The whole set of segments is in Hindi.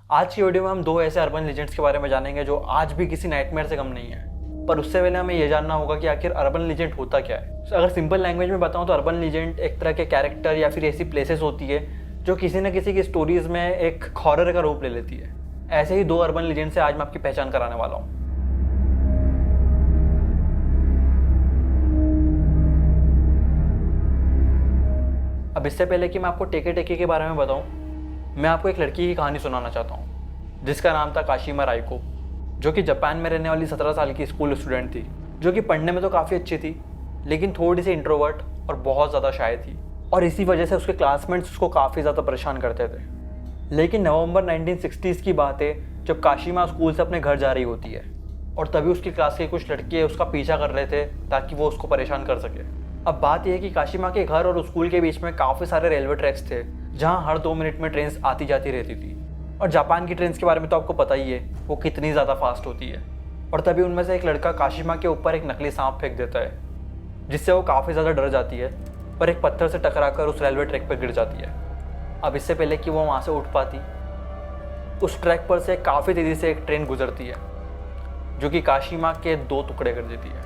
आज की वीडियो में हम दो ऐसे अर्बन लीजेंड्स के बारे में जानेंगे जो आज भी किसी नाइटमेयर से कम नहीं है। पर उससे पहले हमें यह जानना होगा कि आखिर अर्बन लीजेंड होता क्या है। अगर सिंपल लैंग्वेज में बताऊं तो अर्बन लीजेंड एक तरह के कैरेक्टर या फिर ऐसी प्लेसेस होती है जो किसी न किसी की स्टोरीज में एक हॉरर का रूप ले लेती है। ऐसे ही दो अर्बन लीजेंड से आज मैं आपकी पहचान कराने वाला हूँ। अब इससे पहले कि मैं आपको टेके टेके के बारे में बताऊं, मैं आपको एक लड़की की कहानी सुनाना चाहता हूं जिसका नाम था काशिमा राइको, जो कि जापान में रहने वाली 17 साल की स्कूल स्टूडेंट थी, जो कि पढ़ने में तो काफ़ी अच्छी थी लेकिन थोड़ी सी इंट्रोवर्ट और बहुत ज़्यादा शाय थी। और इसी वजह से उसके क्लासमेट्स उसको काफ़ी ज़्यादा परेशान करते थे। लेकिन नवंबर 1960s की बात है जब काशिमा स्कूल से अपने घर जा रही होती है और तभी उसकी क्लास के कुछ लड़के उसका पीछा कर रहे थे ताकि वो उसको परेशान कर सके। अब बात यह है कि काशिमा के घर और स्कूल के बीच में काफ़ी सारे रेलवे ट्रैक्स थे जहां हर 2 मिनट में ट्रेन आती जाती रहती थी। और जापान की ट्रेन के बारे में तो आपको पता ही है वो कितनी ज़्यादा फास्ट होती है। और तभी उनमें से एक लड़का काशिमा के ऊपर एक नकली सांप फेंक देता है जिससे वो काफ़ी ज़्यादा डर जाती है, पर एक पत्थर से टकराकर उस रेलवे ट्रैक पर गिर जाती है। अब इससे पहले कि वो वहाँ से उठ पाती, उस ट्रैक पर से काफ़ी तेज़ी से एक ट्रेन गुजरती है जो कि काशिमा के 2 टुकड़े कर देती है।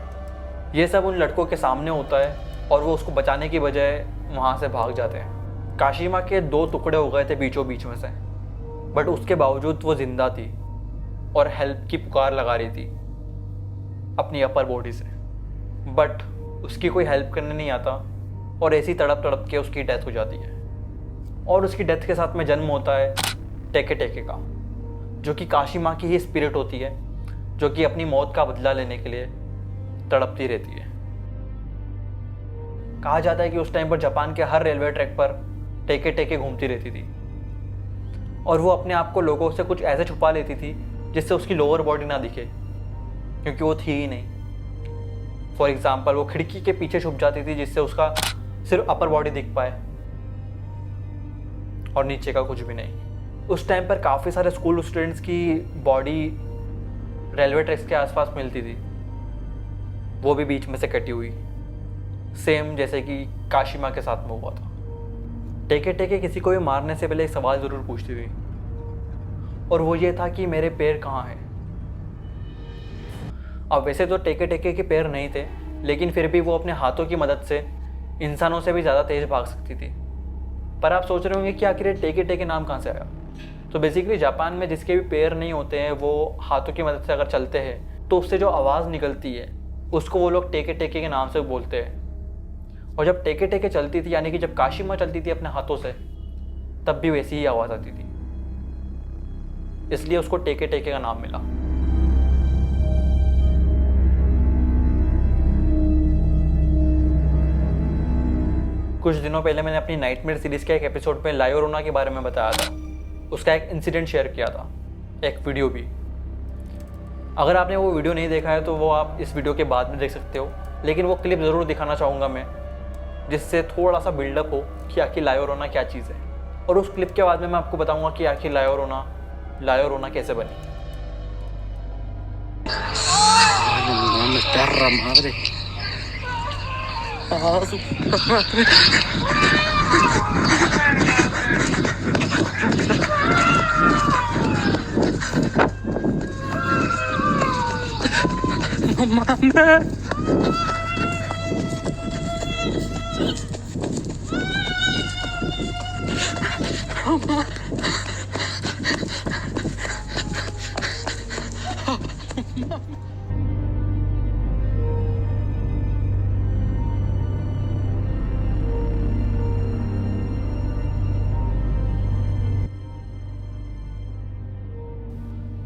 ये सब उन लड़कों के सामने होता है और वो उसको बचाने की बजाय वहाँ से भाग जाते हैं। काशिमा के 2 टुकड़े हो गए थे बीचों बीच में से, बट उसके बावजूद वो जिंदा थी और हेल्प की पुकार लगा रही थी अपनी अपर बॉडी से, बट उसकी कोई हेल्प करने नहीं आता और ऐसी तड़प तड़प के उसकी डेथ हो जाती है। और उसकी डेथ के साथ में जन्म होता है टेके टेके का, जो कि काशिमा की ही स्पिरिट होती है जो कि अपनी मौत का बदला लेने के लिए तड़पती रहती है। कहा जाता है कि उस टाइम पर जापान के हर रेलवे ट्रैक पर टेके टेके घूमती रहती थी और वो अपने आप को लोगों से कुछ ऐसे छुपा लेती थी जिससे उसकी लोअर बॉडी ना दिखे, क्योंकि वो थी ही नहीं। फॉर एग्जाम्पल वो खिड़की के पीछे छुप जाती थी जिससे उसका सिर्फ अपर बॉडी दिख पाए और नीचे का कुछ भी नहीं। उस टाइम पर काफ़ी सारे स्कूल स्टूडेंट्स की बॉडी रेलवे ट्रैक्स के आसपास मिलती थी, वो भी बीच में से कटी हुई, सेम जैसे कि काशिमा के साथ में हुआ था। टेके टेके किसी को भी मारने से पहले एक सवाल ज़रूर पूछती थी और वो ये था कि मेरे पैर कहाँ हैं। अब वैसे तो टेके टेके के पैर नहीं थे, लेकिन फिर भी वो अपने हाथों की मदद से इंसानों से भी ज़्यादा तेज़ भाग सकती थी। पर आप सोच रहे होंगे कि आखिर टेके टेके नाम कहाँ से आया। तो बेसिकली जापान में जिसके भी पैर नहीं होते हैं वो हाथों की मदद से अगर चलते हैं तो उससे जो आवाज़ निकलती है उसको वो लोग टेके टेके के नाम से बोलते हैं। और जब टेके टेके चलती थी, यानी कि जब काशिमा चलती थी अपने हाथों से, तब भी वैसी ही आवाज़ आती थी, इसलिए उसको टेके टेके का नाम मिला। कुछ दिनों पहले मैंने अपनी नाइटमेयर सीरीज़ के एक एपिसोड में ला llorona के बारे में बताया था। उसका एक इंसिडेंट शेयर किया था, एक वीडियो भी। अगर आपने वो वीडियो नहीं देखा है तो वो आप इस वीडियो के बाद में देख सकते हो, लेकिन वो क्लिप ज़रूर दिखाना चाहूँगा मैं, जिससे थोड़ा सा बिल्डअप हो कि आखिर ला llorona क्या चीज़ है। और उस क्लिप के बाद में मैं आपको बताऊंगा कि आखिर ला llorona कैसे बनी।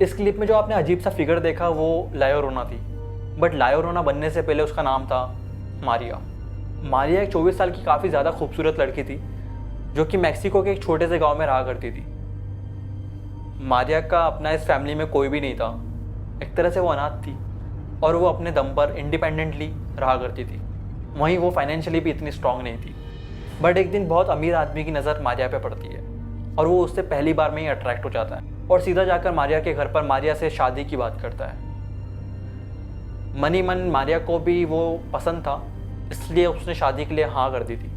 इस क्लिप में जो आपने अजीब सा फिगर देखा वो ला llorona थी, बट ला llorona बनने से पहले उसका नाम था मारिया। मारिया एक 24 साल की काफ़ी ज़्यादा खूबसूरत लड़की थी जो कि मैक्सिको के एक छोटे से गांव में रहा करती थी। मारिया का अपना इस फैमिली में कोई भी नहीं था, एक तरह से वो अनाथ थी और वो अपने दम पर इंडिपेंडेंटली रहा करती थी। वहीं वो फाइनेंशियली भी इतनी स्ट्रांग नहीं थी। बट एक दिन बहुत अमीर आदमी की नज़र मारिया पे पड़ती है और वो उससे पहली बार में ही अट्रैक्ट हो जाता है और सीधा जाकर मारिया के घर पर मारिया से शादी की बात करता है। मनी मन मारिया को भी वो पसंद था, इसलिए उसने शादी के लिए हाँ कर दी थी।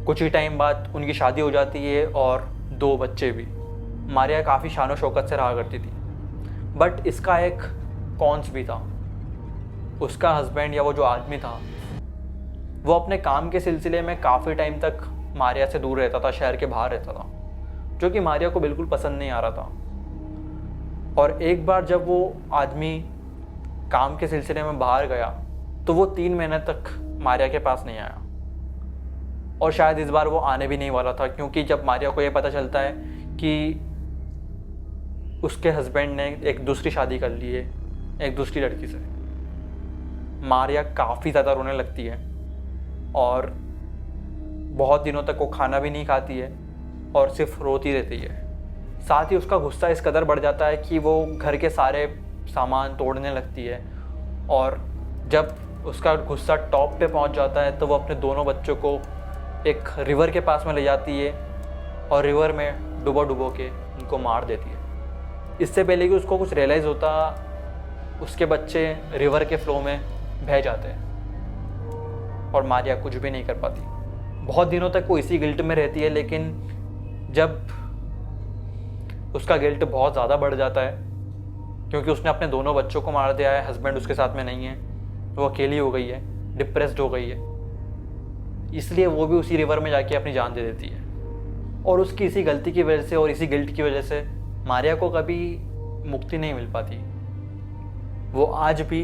कुछ ही टाइम बाद उनकी शादी हो जाती है और 2 बच्चे भी। मारिया काफ़ी शानो शौकत से रहा करती थी। बट इसका एक कॉन्स भी था। उसका हस्बैंड या वो जो आदमी था वो अपने काम के सिलसिले में काफ़ी टाइम तक मारिया से दूर रहता था, शहर के बाहर रहता था, जो कि मारिया को बिल्कुल पसंद नहीं आ रहा था। और एक बार जब वो आदमी काम के सिलसिले में बाहर गया तो वो 3 महीने तक मारिया के पास नहीं आया। और शायद इस बार वो आने भी नहीं वाला था, क्योंकि जब मारिया को ये पता चलता है कि उसके हस्बैंड ने एक दूसरी शादी कर ली है एक दूसरी लड़की से, मारिया काफ़ी ज़्यादा रोने लगती है और बहुत दिनों तक वो खाना भी नहीं खाती है और सिर्फ रोती रहती है। साथ ही उसका गुस्सा इस कदर बढ़ जाता है कि वो घर के सारे सामान तोड़ने लगती है। और जब उसका गुस्सा टॉप पे पहुंच जाता है तो वो अपने दोनों बच्चों को एक रिवर के पास में ले जाती है और रिवर में डुबो के उनको मार देती है। इससे पहले कि उसको कुछ रियलाइज़ होता, उसके बच्चे रिवर के फ्लो में बह जाते हैं और मारिया कुछ भी नहीं कर पाती। बहुत दिनों तक वो इसी गिल्ट में रहती है, लेकिन जब उसका गिल्ट बहुत ज़्यादा बढ़ जाता है क्योंकि उसने अपने दोनों बच्चों को मार दिया है, हस्बैंड उसके साथ में नहीं है, वो अकेली हो गई है, डिप्रेस्ड हो गई है, इसलिए वो भी उसी रिवर में जाके अपनी जान दे देती है। और उसकी इसी गलती की वजह से और इसी गिल्ट की वजह से मारिया को कभी मुक्ति नहीं मिल पाती। वो आज भी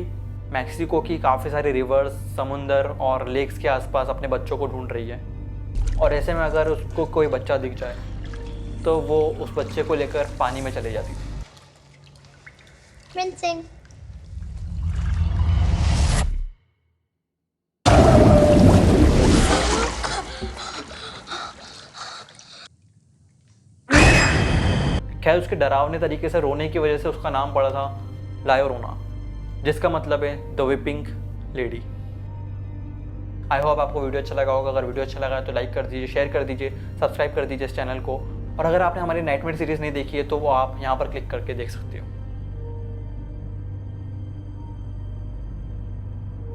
मैक्सिको की काफ़ी सारी रिवर्स, समुंदर और लेक्स के आसपास अपने बच्चों को ढूंढ रही है। और ऐसे में अगर उसको कोई बच्चा दिख जाए तो वो उस बच्चे को लेकर पानी में चले जाती थी। Rinsing. खैर, उसके डरावने तरीके से रोने की वजह से उसका नाम पड़ा था ला llorona, जिसका मतलब है the weeping lady. I hope आपको वीडियो अच्छा लगा होगा। अगर वीडियो अच्छा लगा है तो लाइक कर दीजिए, शेयर कर दीजिए, सब्सक्राइब कर दीजिए इस चैनल को। और अगर आपने हमारी नाइटमेयर सीरीज़ नहीं देखी है तो वो आप यहाँ पर क्लिक करके देख सकते हो।